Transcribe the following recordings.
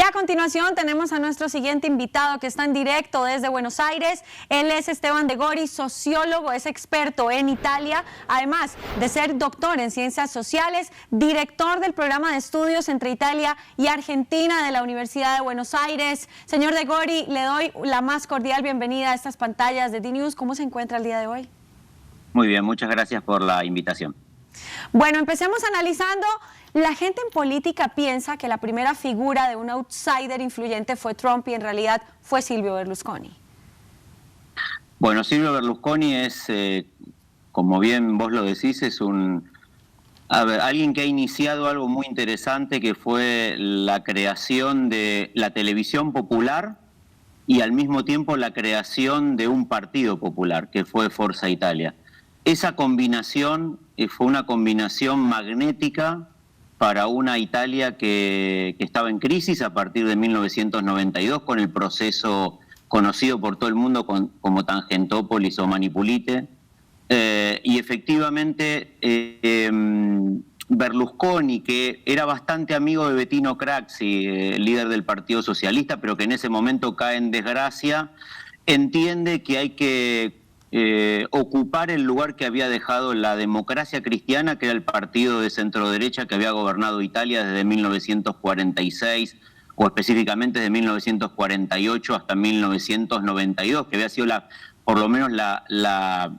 a continuación tenemos a nuestro siguiente invitado que está en directo desde Buenos Aires. Él es Esteban de Gori, sociólogo, es experto en Italia, además de ser doctor en ciencias sociales, director del programa de estudios entre Italia y Argentina de la Universidad de Buenos Aires. Señor de Gori, le doy la más cordial bienvenida a estas pantallas de DNews. ¿Cómo se encuentra el día de hoy? Muy bien, muchas gracias por la invitación. Bueno, empecemos analizando. La gente en política piensa que la primera figura de un outsider influyente fue Trump y en realidad fue Silvio Berlusconi. Bueno, Silvio Berlusconi es, como bien vos lo decís, es alguien que ha iniciado algo muy interesante que fue la creación de la televisión popular y al mismo tiempo la creación de un partido popular, que fue Forza Italia. Esa combinación fue una combinación magnética para una Italia que estaba en crisis a partir de 1992 con el proceso conocido por todo el mundo como Tangentópolis o Manipulite. Y efectivamente Berlusconi, que era bastante amigo de Bettino Craxi, líder del Partido Socialista, pero que en ese momento cae en desgracia, entiende que hay que ocupar el lugar que había dejado la Democracia Cristiana, que era el partido de centro-derecha que había gobernado Italia desde 1946, o específicamente desde 1948 hasta 1992, que había sido por lo menos la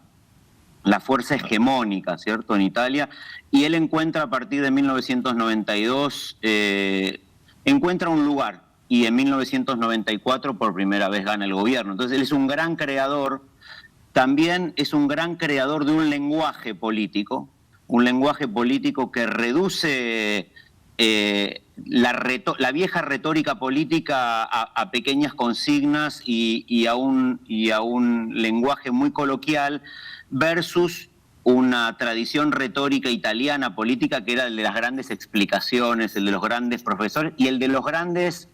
fuerza hegemónica, ¿cierto?, en Italia. Y él encuentra a partir de 1992, encuentra un lugar, y en 1994 por primera vez gana el gobierno. Entonces él es un gran creador. También es un gran creador de un lenguaje político que reduce la vieja retórica política a pequeñas consignas y a un lenguaje muy coloquial versus una tradición retórica italiana política que era el de las grandes explicaciones, el de los grandes profesores y el de los grandes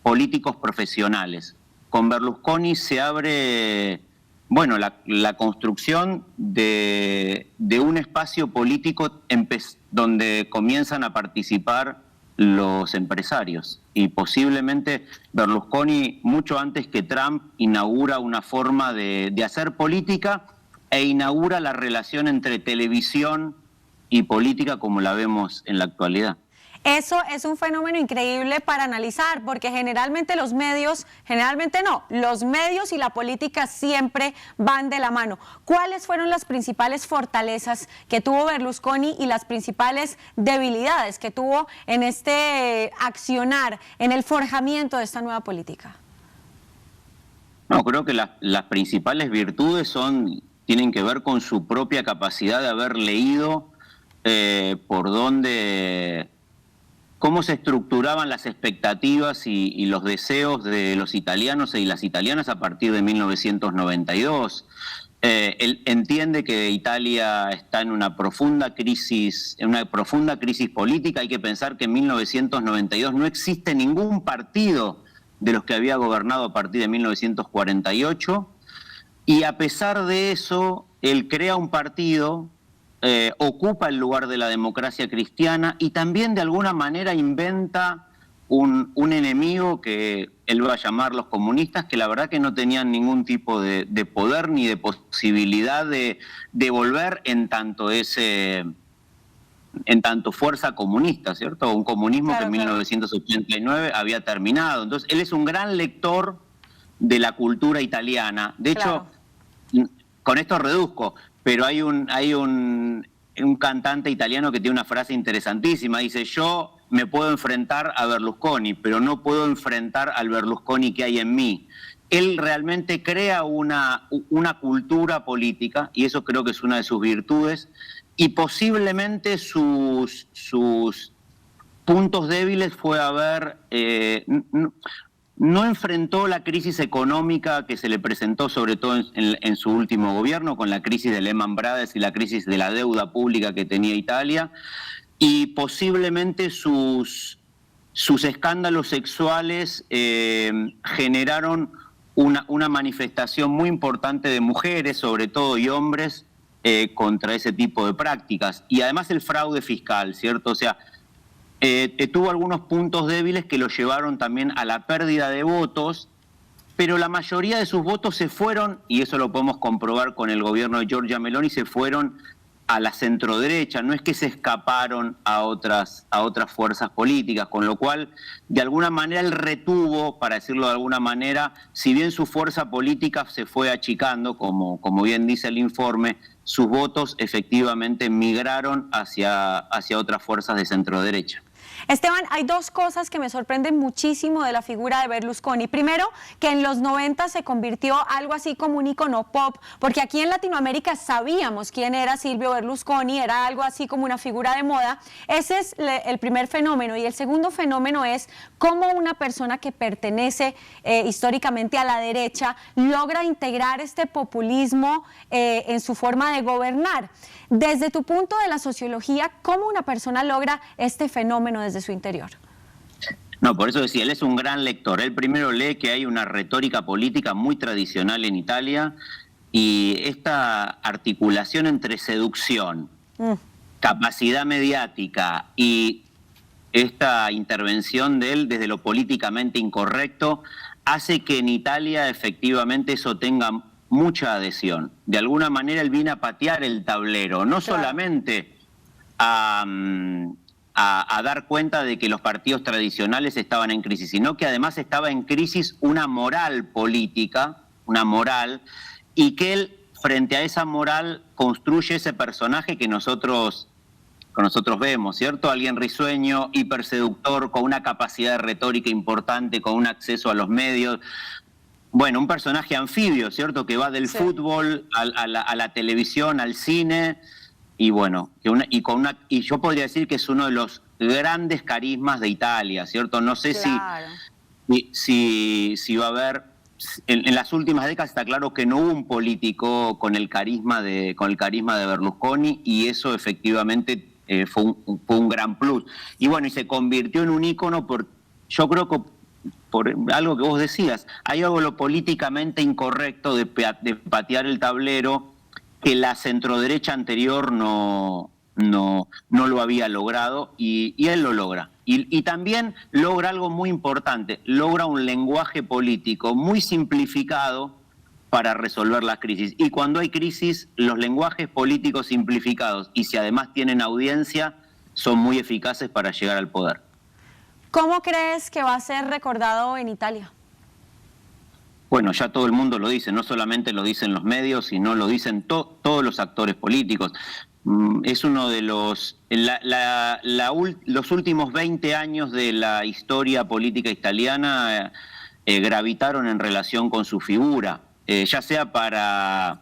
políticos profesionales. Con Berlusconi se abre... Bueno, la construcción de un espacio político donde comienzan a participar los empresarios. Y posiblemente Berlusconi, mucho antes que Trump, inaugura una forma de hacer política e inaugura la relación entre televisión y política como la vemos en la actualidad. Eso es un fenómeno increíble para analizar, porque los medios y la política siempre van de la mano. ¿Cuáles fueron las principales fortalezas que tuvo Berlusconi y las principales debilidades que tuvo en este accionar, en el forjamiento de esta nueva política? No, creo que las principales virtudes tienen que ver con su propia capacidad de haber leído cómo se estructuraban las expectativas y los deseos de los italianos y las italianas a partir de 1992. Él entiende que Italia está en una profunda crisis política. Hay que pensar que en 1992 no existe ningún partido de los que había gobernado a partir de 1948, y a pesar de eso, él crea un partido, ocupa el lugar de la democracia cristiana y también de alguna manera inventa un enemigo que él va a llamar los comunistas, que la verdad que no tenían ningún tipo de poder ni de posibilidad de volver en tanto fuerza comunista, ¿cierto? Un comunismo que en 1989 había terminado. Entonces él es un gran lector de la cultura italiana. De hecho, con esto reduzco, pero hay un cantante italiano que tiene una frase interesantísima. Dice: yo me puedo enfrentar a Berlusconi, pero no puedo enfrentar al Berlusconi que hay en mí. Él realmente crea una cultura política, y eso creo que es una de sus virtudes, y posiblemente sus puntos débiles fue no enfrentó la crisis económica que se le presentó, sobre todo en su último gobierno, con la crisis de Lehman Brothers y la crisis de la deuda pública que tenía Italia, y posiblemente sus escándalos sexuales generaron una manifestación muy importante de mujeres, sobre todo, y hombres, contra ese tipo de prácticas. Y además el fraude fiscal, ¿cierto? O sea, tuvo algunos puntos débiles que lo llevaron también a la pérdida de votos, pero la mayoría de sus votos se fueron, y eso lo podemos comprobar con el gobierno de Giorgia Meloni, se fueron a la centroderecha, no es que se escaparon a otras fuerzas políticas, con lo cual, de alguna manera, él retuvo, para decirlo de alguna manera, si bien su fuerza política se fue achicando, como bien dice el informe, sus votos efectivamente migraron hacia otras fuerzas de centroderecha. Esteban, hay dos cosas que me sorprenden muchísimo de la figura de Berlusconi. Primero, que en los 90 se convirtió algo así como un ícono pop, porque aquí en Latinoamérica sabíamos quién era Silvio Berlusconi, era algo así como una figura de moda. Ese es el primer fenómeno. Y el segundo fenómeno es cómo una persona que pertenece históricamente a la derecha logra integrar este populismo en su forma de gobernar. Desde tu punto de la sociología, ¿cómo una persona logra este fenómeno desde su interior? No, por eso decía, él es un gran lector. Él primero lee que hay una retórica política muy tradicional en Italia y esta articulación entre seducción, capacidad mediática y esta intervención de él desde lo políticamente incorrecto hace que en Italia efectivamente eso tenga mucha adhesión. De alguna manera él viene a patear el tablero, no solamente a dar cuenta de que los partidos tradicionales estaban en crisis, sino que además estaba en crisis una moral política, una moral, y que él, frente a esa moral, construye ese personaje que nosotros vemos, ¿cierto? Alguien risueño, hiperseductor, con una capacidad de retórica importante, con un acceso a los medios. Bueno, un personaje anfibio, ¿cierto? Que va del fútbol a la televisión, al cine, y bueno, y yo podría decir que es uno de los grandes carismas de Italia, ¿cierto? No sé si va a haber, en las últimas décadas está claro que no hubo un político con el carisma de Berlusconi, y eso efectivamente fue un gran plus. Y bueno, y se convirtió en un ícono yo creo que por algo que vos decías, hay algo lo políticamente incorrecto de patear el tablero que la centroderecha anterior no lo había logrado, y él lo logra. Y también logra algo muy importante, logra un lenguaje político muy simplificado para resolver las crisis. Y cuando hay crisis, los lenguajes políticos simplificados, y si además tienen audiencia, son muy eficaces para llegar al poder. ¿Cómo crees que va a ser recordado en Italia? Bueno, ya todo el mundo lo dice, no solamente lo dicen los medios, sino lo dicen todos los actores políticos. Es uno de los últimos 20 años de la historia política italiana gravitaron en relación con su figura, ya sea para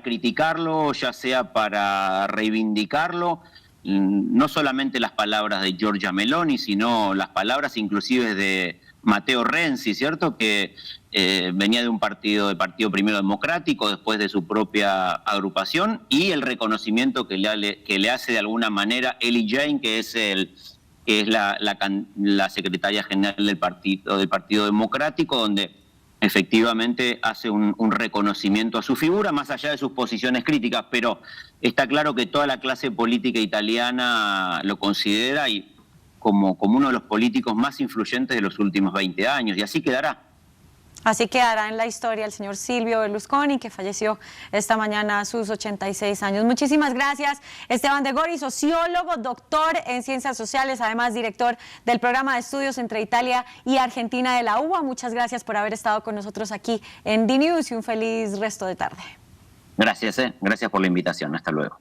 criticarlo, ya sea para reivindicarlo. No solamente las palabras de Giorgia Meloni, sino las palabras inclusive de Matteo Renzi, ¿cierto? Que venía de un partido primero democrático, después de su propia agrupación, y el reconocimiento que le hace de alguna manera Elly Jain, que es la secretaria general del Partido Democrático, donde efectivamente hace un reconocimiento a su figura, más allá de sus posiciones críticas, pero está claro que toda la clase política italiana lo considera y como uno de los políticos más influyentes de los últimos 20 años, y así quedará. Así quedará en la historia el señor Silvio Berlusconi, que falleció esta mañana a sus 86 años. Muchísimas gracias, Esteban de Gori, sociólogo, doctor en ciencias sociales, además director del programa de estudios entre Italia y Argentina de la UBA. Muchas gracias por haber estado con nosotros aquí en DNews y un feliz resto de tarde. Gracias por la invitación. Hasta luego.